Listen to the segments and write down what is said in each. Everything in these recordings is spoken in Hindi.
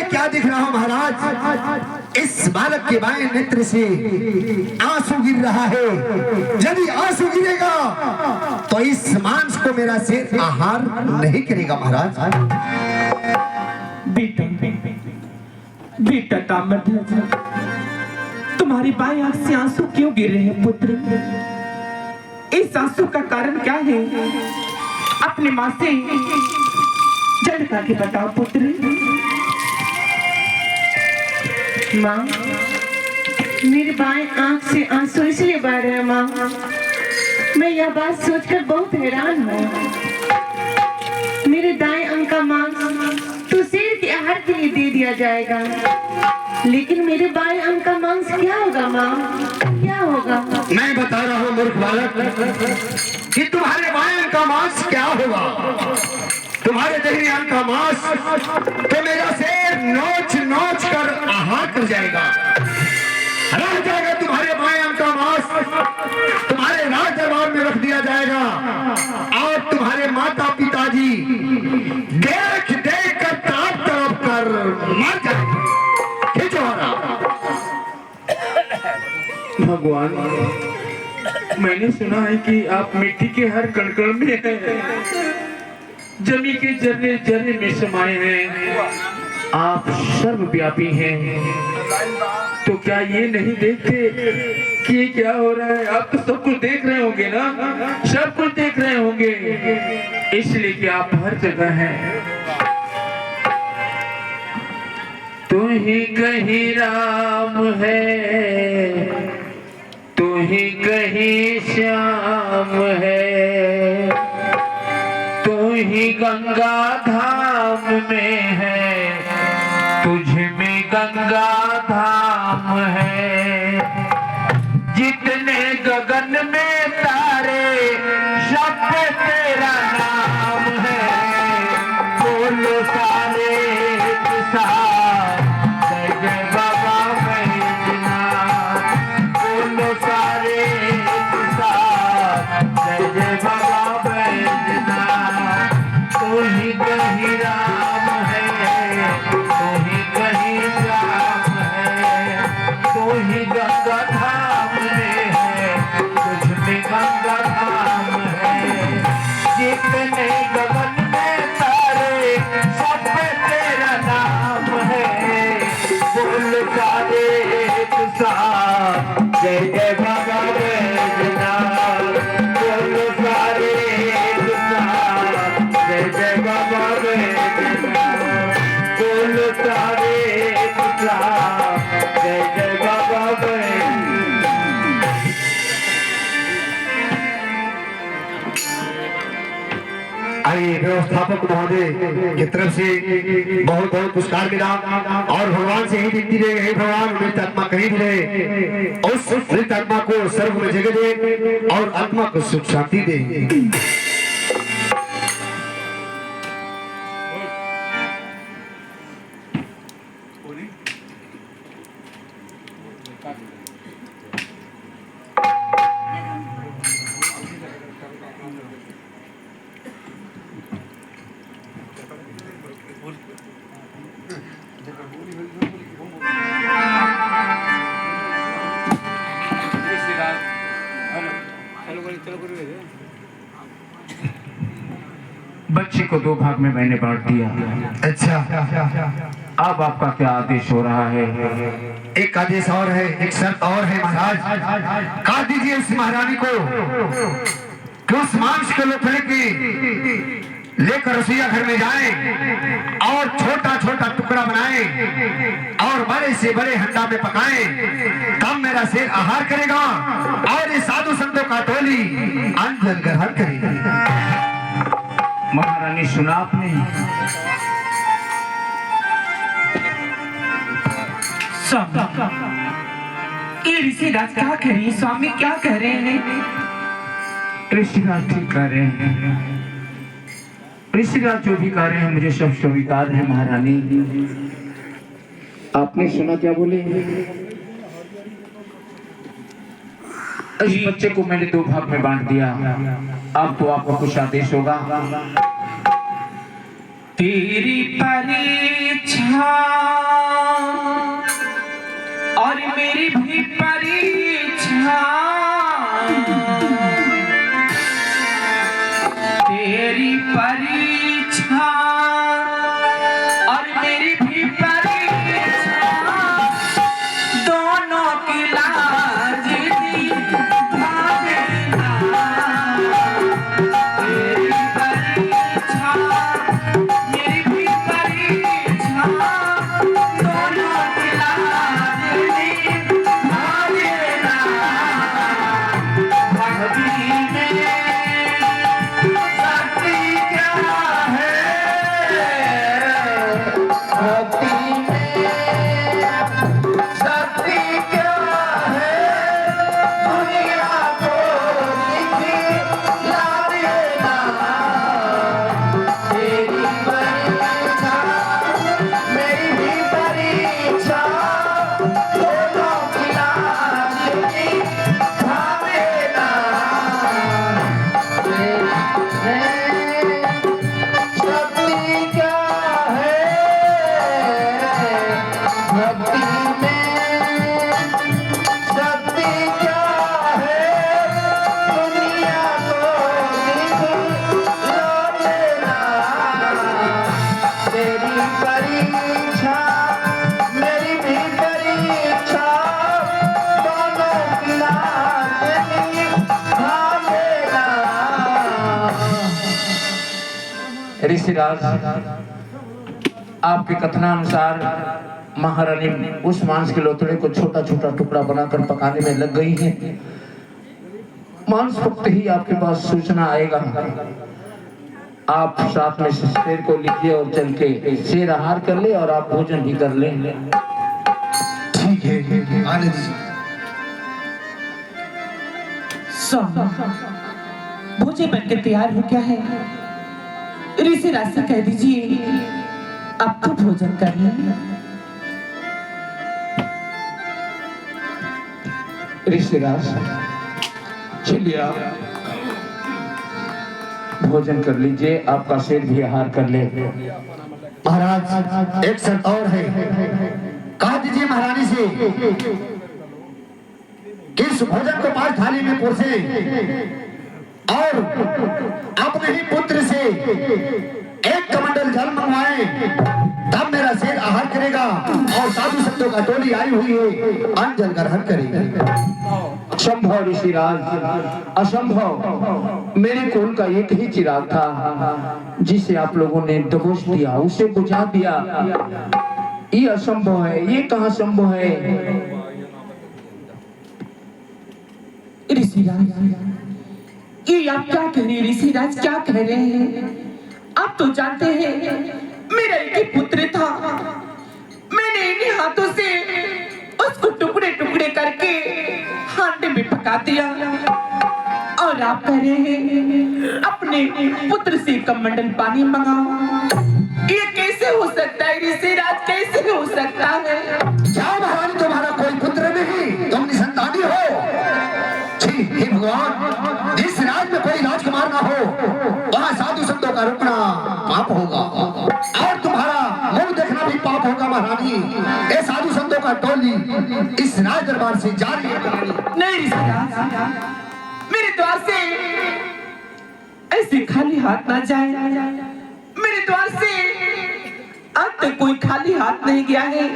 मैं क्या दिख रहा हूँ महाराज? इस बालक के बाएं नेत्र से आंसू गिर रहा है। यदि आंसू गिरेगा तो इस मांस को मेरा शेर आहार नहीं करेगा महाराज। बेटा बेटा ताम्रध्वज, तुम्हारी बाएं आंख से आंसू क्यों गिर रहे हैं पुत्र? इस आंसू का कारण क्या है? अपनी माँ से जल्द करके बताओ पुत्र। माँ, मेरी बाएं आंख से आंसू इसलिए बह रहे हैं माँ, मैं यह बात सोचकर बहुत हैरान हूँ। मेरे दाएं अंग का मांस तो शेर के आहार के लिए दे दिया जाएगा, लेकिन मेरे बाएं अंग का मांस क्या होगा माँ? क्या होगा? मैं बता रहा हूँ मूर्ख बालक कि तुम्हारे बाएं अंग का मांस क्या होगा। तुम्हारे दाहिने अंग का मांस तो मेरा शेर नोच नोच कर आहार कर जाएगा। रह जाएगा तुम्हारे बाएं अंग का मांस, तुम्हारे राज दरबार में रख दिया जाएगा और तुम्हारे माता पिताजी देख देख कर तड़प तड़प कर मर जाएंगे। भगवान, मैंने सुना है कि आप मिट्टी के हर कण में हैं, जमी के जर्रे जर्रे में समाये हैं, आप सर्वव्यापी हैं। तो क्या ये नहीं देखते कि ये क्या हो रहा है? आप तो सब कुछ देख रहे होंगे ना, सब कुछ देख रहे होंगे, इसलिए कि आप हर जगह हैं। तू ही कहीं राम है, तू ही कहीं श्याम है, तू ही गंगा धाम में है, तुझ में गंगा धाम है। जितने गगन में तारे सब पे तेरा नाम है, बोलो सारे एक साथ जय जय बाबा बैजनाथ, बोलो सारे एक साथ जय जय बाबा बैजनाथ। तू ही कहीं राम है, तू ही कहीं श्याम है, तू ही गंगा धाम में है, तुझ में गंगा धाम है। जितने गगन में तारे सब पे तेरा नाम है, बोल सारे एक साथ जय जय बाबा बैजनाथ, बोल सारे एक साथ जय जय बाबा बैजनाथ, बोल सारे एक साथ जय जय बाबा बैजनाथ। आइए व्यवस्थापक महोदय की तरफ से बहुत बहुत पुरस्कार मिला और भगवान से ही विनती रहे, हे भगवान मृत आत्मा कहीं भी रहे, उस मृत आत्मा को स्वर्ग में जगह दे और आत्मा को सुख शांति दे। बच्चे को दो भाग में मैंने बांट दिया। अच्छा, अब आपका क्या आदेश हो रहा है? एक आदेश और है, एक शर्त और है महाराज। कहा दीजिए उस महारानी को कि उस मांस के लोथड़े की लेकर रसोईया घर में जाएं और छोटा छोटा टुकड़ा बनाएं और बड़े से बड़े हंडा में पकाएं, तब मेरा शेर आहार करेगा और ये साधु संतों का टोली अन्न ग्रहण करेगी। महारानी सुना आपने? ये ऋषिराज क्या कह रही है? स्वामी क्या कह रहे हैं? ऋषिराज ठीक कह रहे हैं। ऋषिराज जो भी कह रहे हैं मुझे सब स्वीकार है। महारानी आपने सुना क्या बोले? इस बच्चे को मैंने दो भाग में बांट दिया। अब तो आपका कुछ आदेश होगा तेरी परीक्षा और मेरी भी परीक्षा, तेरी परीक्षा और मेरी भी परीक्षा, दोनों की लाज निभाना। तेरी परीक्षा मेरी भी परीक्षा, दोनों की लाज निभाना। भक्ति में शक्ति क्या है, भक्ति में शक्ति क्या है, दुनिया को दिखला देना। तेरी परीक्षा मेरी भी परीक्षा, दोनों की लाज निभा देना। शक्ति क्या है, भक्ति में शक्ति क्या है, दुनिया को दिखला देना। तेरी परीक्षा मेरी भी परीक्षा, दोनों की लाज निभा देना। ऋषिराज, आपके कथनानुसार महारानी उस मांस के लोथड़े को छोटा छोटा टुकड़ा बनाकर पकाने में लग गई है। मांस पकते ही आपके पास सूचना आएगा। आप साथ में शेर को लीजिए और चल के शेर आहार कर ले और आप भोजन भी कर ले। ठीक है, आने दीजिए। भोजन बनकर तैयार हो गया है। ऋषिराज से कह दीजिए अब तो भोजन कर लें। ऋषिराज, चलिए आप भोजन कर लीजिए, आपका शेर भी आहार कर ले। महाराज, एक शर्त और है। कह दीजिए महारानी से कि इस भोजन को 5 थाली में परोसे और अपने ही पुत्र से 1 कमंडल जल मंगवाए, तब मेरा शेर आहार करेगा और साधु संतों का टोली आई हुई है, अन्न जल ग्रहण करेगी। असंभव ऋषिराज, असंभव। मेरे कुल का एक ही चिराग था जिसे आप लोगों ने दबोच दिया, उसे बुझा दिया। ये असंभव है, ये कहाँ संभव है? ऋषिराज, ये आप क्या कह रहे हैं? ऋषिराज क्या कह रहे हैं? आप तो जानते हैं मेरा एक ही पुत्र था। मैंने इन्हीं हाथों से उसको टुकड़े टुकड़े करके हांडे में पका दिया और आप कह रहे हैं अपने पुत्र से कमंडल पानी मंगाओ। ये कैसे हो सकता है ऋषिराज, कैसे हो सकता है? क्या महारानी, तुम्हारा कोई पुत्र नहीं, तुम निसंतानी हो। छी, हे भगवान, जिस राज में कोई राजकुमार ना हो वहाँ साधु संतों का रुकना पाप होगा और तुम्हारा मुंह देखना भी पाप होगा। महारानी, ये साधु संतों का टोली इस राज दरबार से जारी है। नहीं ऋषिराज, मेरे द्वार से ऐसे खाली हाथ ना जाए। मेरे द्वार से आज तक कोई खाली हाथ नहीं गया है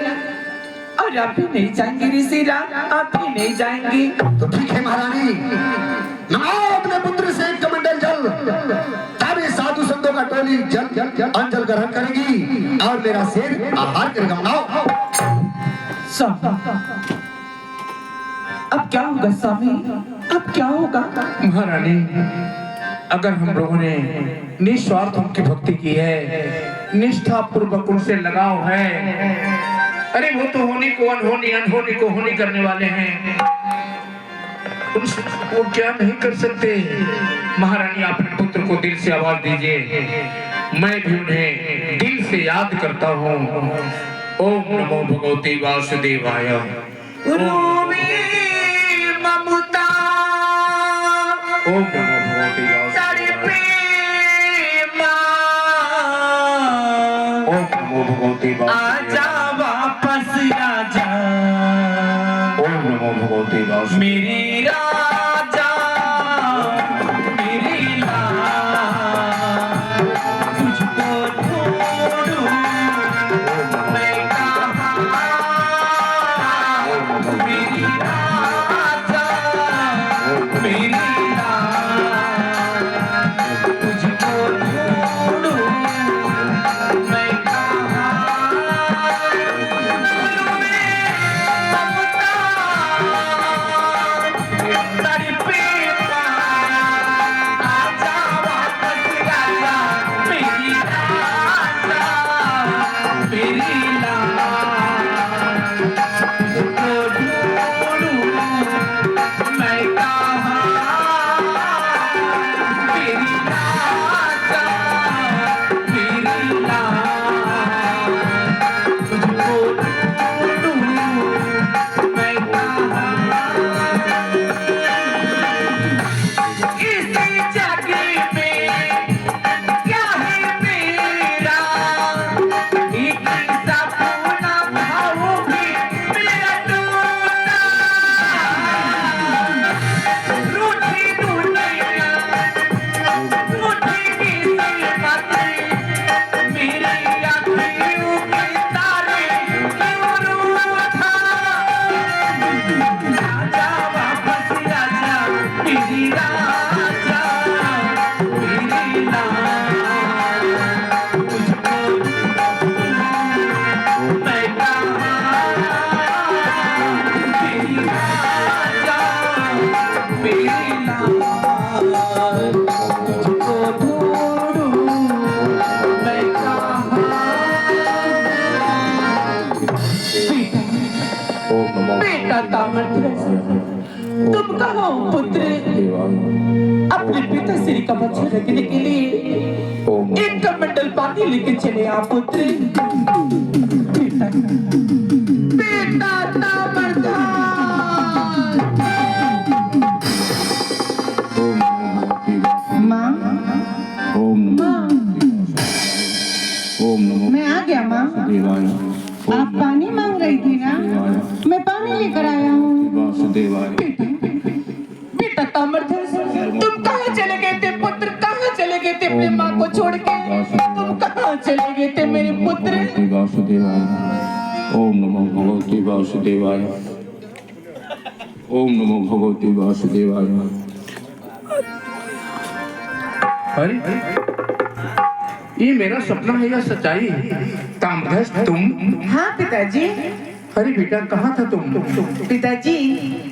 और आप भी नहीं जाएंगे ऋषिराज, आप भी नहीं जाएंगे। तो ठीक है महारानी, मंगाओ अपने पुत्र से 1 कमंडल जल, तब ये साधु संतों का टोली अंजल ग्रहण करेगी और मेरा शेर आहार करेगा। मंगाओ। अब क्या होगा स्वामी, अब क्या होगा? महारानी, अगर हम लोगों ने निस्वार्थ उनकी भक्ति की है, निष्ठा पूर्वक उनसे लगाव है, अरे वो तो होनी को अनहोनी, अनहोनी को होनी करने वाले हैं, वो क्या नहीं कर सकते। महारानी, अपने पुत्र को दिल से आवाज दीजिए, मैं भी उन्हें दिल से याद करता हूँ। ओम नमो भगवते वासुदेवाय। ममता ओम नमो भगवते वासुदेवाय। भगवते आजा वापस आजा ओम नमो भगवते वासुदेवाय। मेरी राजा मेरी लाल तुझको ढूंढूं मैं कहाँ मेरी राजा मेरी लाल तुझको ढूंढूं मैं कहाँ बेटा तामरध्वज, तुम कहो पुत्र अपने पिता श्री का वचन रखने के लिए एक कमंडल पानी लेके चले आ पुत्र। बेटा बेटा तामरध्वज माँ मैं आ गया माँ। आप पानी मांग रही थी ना, मैं पानी लेकर आया हूँ। बेटा तामरध्वज, तुम कहाँ चले गए थे पुत्र? कहाँ चले गए थे अपनी माँ को छोड़ के? तुम कहाँ चले गए थे मेरे पुत्र? ओम नमो भगवते वासुदेवाय। ओम नमो भगवते वासुदेवाय। अरे ये मेरा सपना है या सच्चाई? तामरध्वज तुम? हाँ पिताजी। अरे बेटा कहाँ था तुम? पिताजी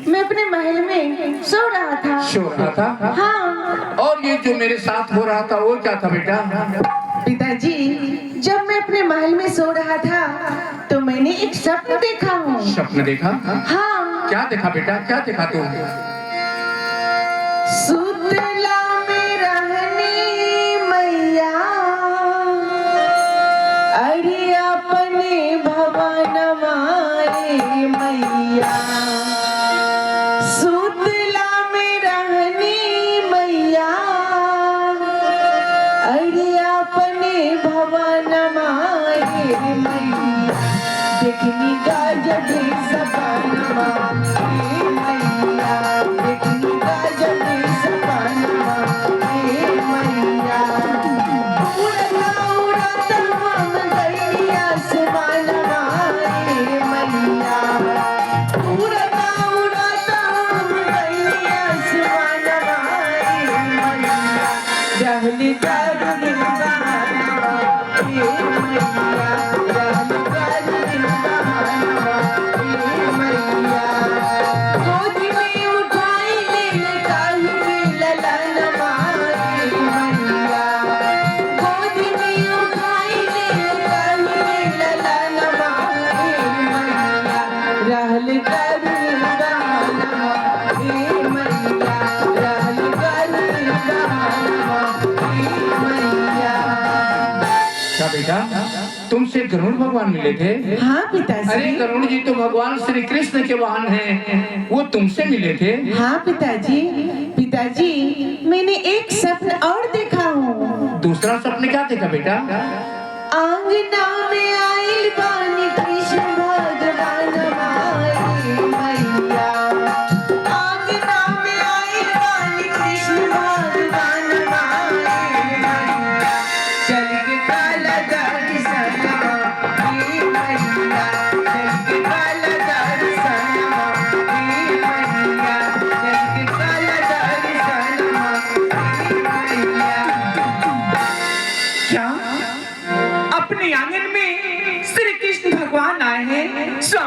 मैं अपने महल में सो रहा था। सो रहा था? हाँ। और ये जो मेरे साथ हो रहा था वो क्या था बेटा? पिताजी जब मैं अपने महल में सो रहा था तो मैंने एक स्वप्न देखा हूँ। सपना देखा? हाँ। क्या देखा बेटा, क्या देखा तुम? सुतला में रहनी मैया अरे अपने भवन माए मैया। सुतला में रहनी मैया अरे अपने भवन माए मैया। देखनी गजब सपनमा हे मैया, देखनी गजब सपनमा हे मैया। उड़ता उड़ता हम गई आसमानमा हे मैया। उड़ता उड़ता हम गई आसमानमा हे मैया। रहली जागरण बहानवा हे मैया, रहली जागरण बहानवा हे मैया। गोदी में उठाई ले काहे में ललनमा हे मैया। गोदी में उठाई ले काहे में ललनमा हे मैया। रहल जागरण बहानवा हे मैया, रहल जागरण बहानवा हे मैया। क्या बेटा तुमसे गरुड़ भगवान मिले थे? हाँ अरे पिताजी। गरुड़ जी तो भगवान श्री कृष्ण के वाहन हैं, वो तुमसे मिले थे? हाँ पिताजी। पिताजी मैंने एक स्वप्न और देखा हूँ। दूसरा सपने क्या देखा बेटा? आंगना में आए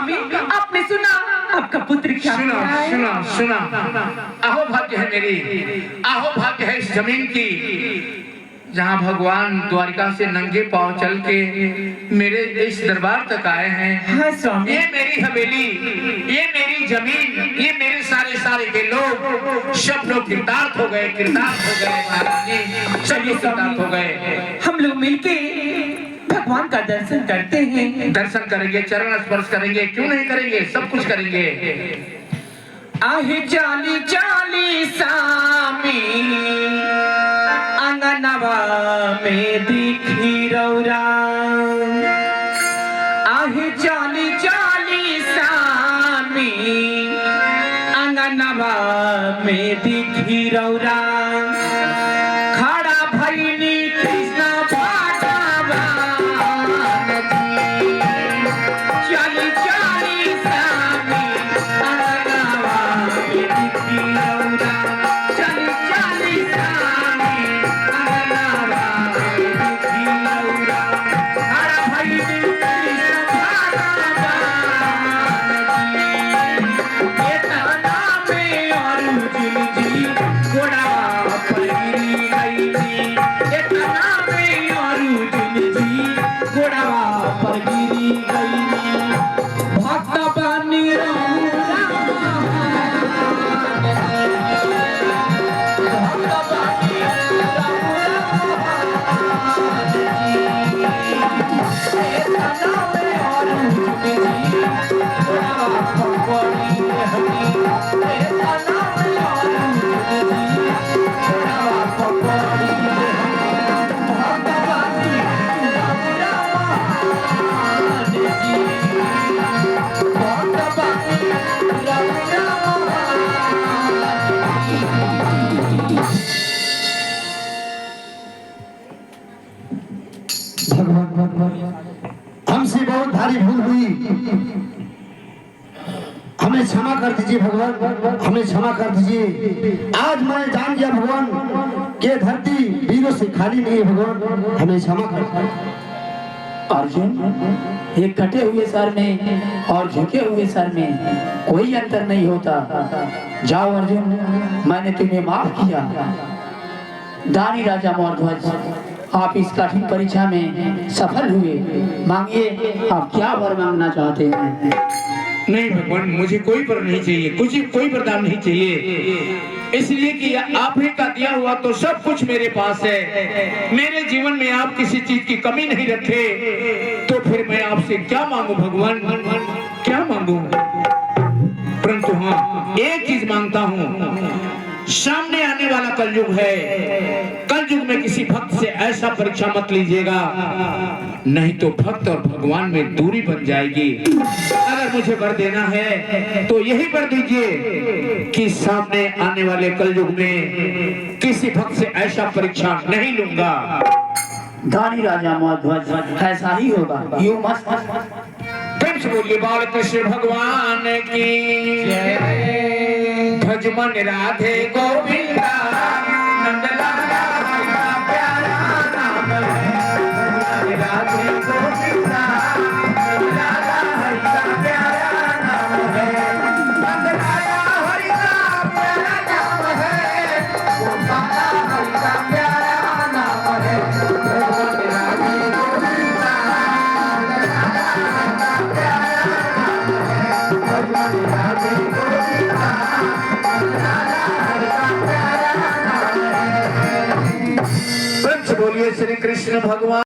स्वामी आपने सुना आपका पुत्र क्या सुना कह रहा है? सुना सुना अहो भाग्य है मेरी, अहो भाग्य है इस जमीन की, जहाँ भगवान द्वारिका से नंगे पांव चल के मेरे इस दरबार तक आए हैं। हाँ स्वामी। ये मेरी हवेली, ये मेरी जमीन, ये मेरे सारे के लोग, सब लोग कृतार्थ हो गए, कृतार्थ हो गए महारानी, सब लोग कृतार्थ हो गए। हम लोग मिलके भगवान का दर्शन करते हैं। दर्शन करेंगे, चरण स्पर्श करेंगे, क्यों नहीं करेंगे, सब कुछ करेंगे। आहे चाली चाली सामी अंगनवा में दिखी रौरा, आहे चाली चाली सामी अंगनवा में दिखी रौरा, खड़ा भैनी कृष्ण हमसे बहुत भारी भूल हुई, हमें क्षमा कर दीजिए भगवान, हमें क्षमा कर दीजिए। आज मैं जान गया भगवान के धरती वीरों से खाली नहीं है भगवान, हमें क्षमा कर दीजिए। अर्जुन, ये कटे हुए सर में और झुके हुए सर में कोई अंतर नहीं होता। जाओ अर्जुन, मैंने तुम्हें माफ किया। दानी राजा मौर्ध्वज, आप इस कठिन परीक्षा में सफल हुए। मांगिए, आप क्या वर मांगना चाहते हैं? नहीं भगवान, मुझे कोई वर नहीं चाहिए, कुछ कोई वरदान नहीं चाहिए, इसलिए कि आपने का दिया हुआ तो सब कुछ मेरे पास है। मेरे जीवन में आप किसी चीज की कमी नहीं रखे, तो फिर मैं आपसे क्या मांगू भगवान, क्या मांगू? परंतु हाँ, एक चीज मांगता हूँ, सामने आने वाला कलयुग है, कलयुग में किसी भक्त से ऐसा परीक्षा मत लीजिएगा, नहीं तो भक्त और भगवान में दूरी बन जाएगी। अगर मुझे वर देना है तो यही वर दीजिए कि सामने आने वाले कलयुग में किसी भक्त से ऐसा परीक्षा नहीं लूंगा। दानी राजा मौर्ध्वज, ऐसा ही होगा। यू मस्त फिर से बोलिए, बाल कृष्ण भगवान की भज मन राधे गोविंदा, नंदलाला हमारा प्यारा नाम है, राधे गोविंदा, नंदलाला हमारा प्यारा नाम है, नंदलाला हमारा प्यारा नाम है, गोपाला हमारा प्यारा नाम है, भज मन राधे गोविंदा, नंदलाला हमारा प्यारा नाम है, भज मन राधे गोविंदा, बोलिए श्री कृष्ण भगवान।